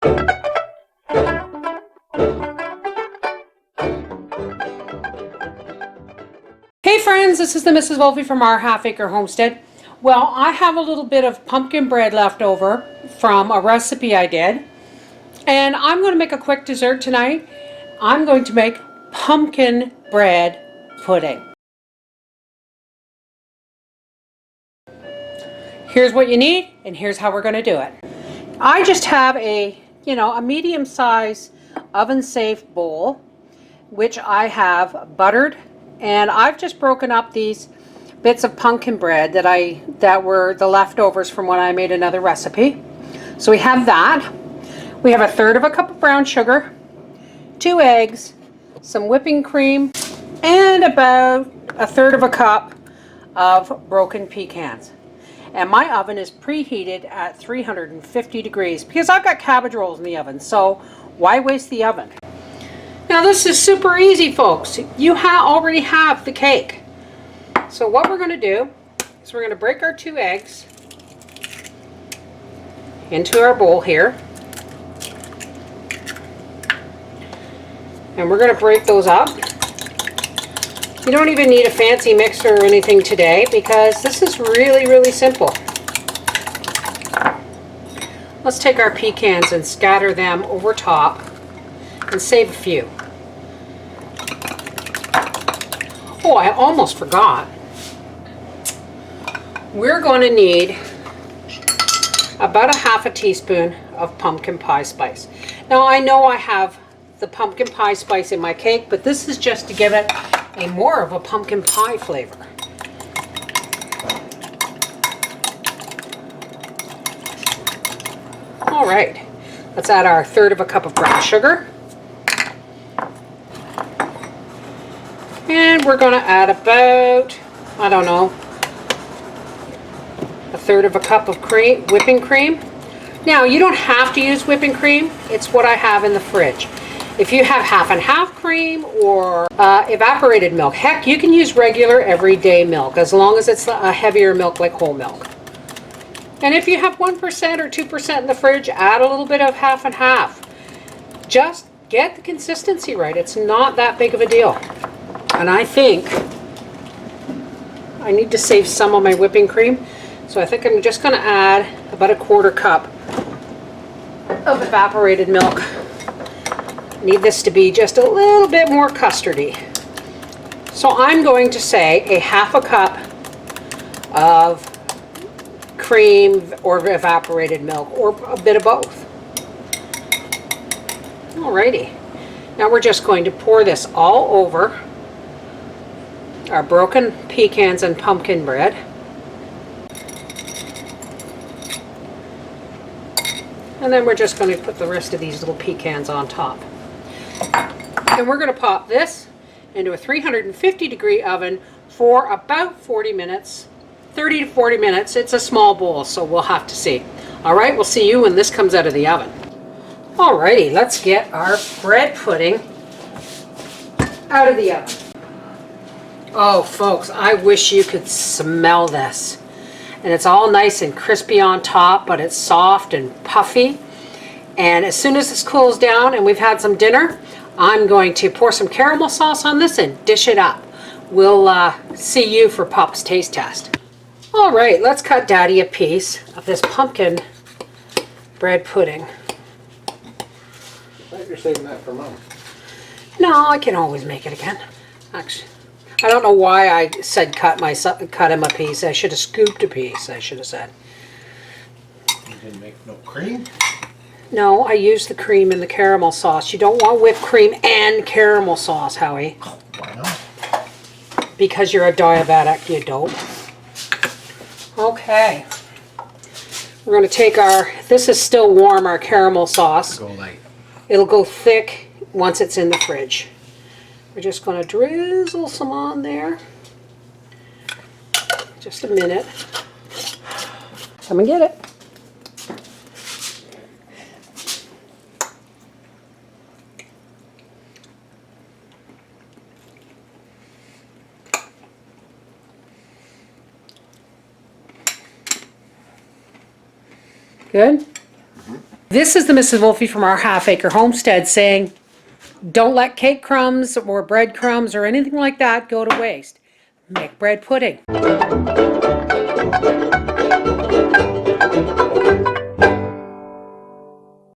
Hey friends, this is the Mrs. Wolfie from our Half Acre Homestead. Well, I have a little bit of pumpkin bread left over from a recipe I did. And I'm going to make a quick dessert tonight. I'm going to make pumpkin bread pudding. Here's what you need, and here's how we're going to do it. I just have a medium-sized oven-safe bowl, which I have buttered, and I've just broken up these bits of pumpkin bread that were the leftovers from when I made another recipe. So we have that. We have 1/3 cup of brown sugar, 2 eggs, some whipping cream, and about 1/3 cup of broken pecans. And my oven is preheated at 350 degrees because I've got cabbage rolls in the oven, so why waste the oven? Now this is super easy, folks. You already have the cake. So what we're going to do is we're going to break our 2 eggs into our bowl here. And we're going to break those up. You don't even need a fancy mixer or anything today because this is really, really simple. Let's take our pecans and scatter them over top and save a few. Oh, I almost forgot. We're going to need about 1/2 teaspoon of pumpkin pie spice. Now I know I have the pumpkin pie spice in my cake, but this is just to give it a more of a pumpkin pie flavor. All right, let's add our 1/3 cup of brown sugar. And we're going to add about, I don't know, 1/3 cup of whipping cream. Now, you don't have to use whipping cream. It's what I have in the fridge. If you have half and half cream or evaporated milk, heck, you can use regular everyday milk as long as it's a heavier milk like whole milk. And if you have 1% or 2% in the fridge, add a little bit of half and half. Just get the consistency right. It's not that big of a deal. And I think I need to save some of my whipping cream. So I think I'm just going to add about 1/4 cup of evaporated milk. Need this to be just a little bit more custardy. So I'm going to say 1/2 cup of cream or evaporated milk, or a bit of both. Alrighty. Now we're just going to pour this all over our broken pecans and pumpkin bread. And then we're just going to put the rest of these little pecans on top. And we're going to pop this into a 350 degree oven for about 40 minutes, 30 to 40 minutes. It's a small bowl, so we'll have to see. All right, we'll see you when this comes out of the oven. Alrighty, let's get our bread pudding out of the oven. Oh, folks, I wish you could smell this. And it's all nice and crispy on top, but it's soft and puffy. And as soon as this cools down and we've had some dinner, I'm going to pour some caramel sauce on this and dish it up. We'll see you for Pop's taste test. All right, let's cut Daddy a piece of this pumpkin bread pudding. I thought you're saving that for Mom. No, I can always make it again. Actually, I don't know why I said cut him a piece. I should have scooped a piece, I should have said. You didn't make no cream? No, I used the cream in the caramel sauce. You don't want whipped cream and caramel sauce, Howie. Why not? Because you're a diabetic, you dope. Okay. We're going to take this is still warm, our caramel sauce. Go light. It'll go thick once it's in the fridge. We're just going to drizzle some on there. Just a minute. Come and get it. Good? Mm-hmm. This is the Mrs. Wolfe from our half-acre homestead saying, don't let cake crumbs or bread crumbs or anything like that go to waste. Make bread pudding.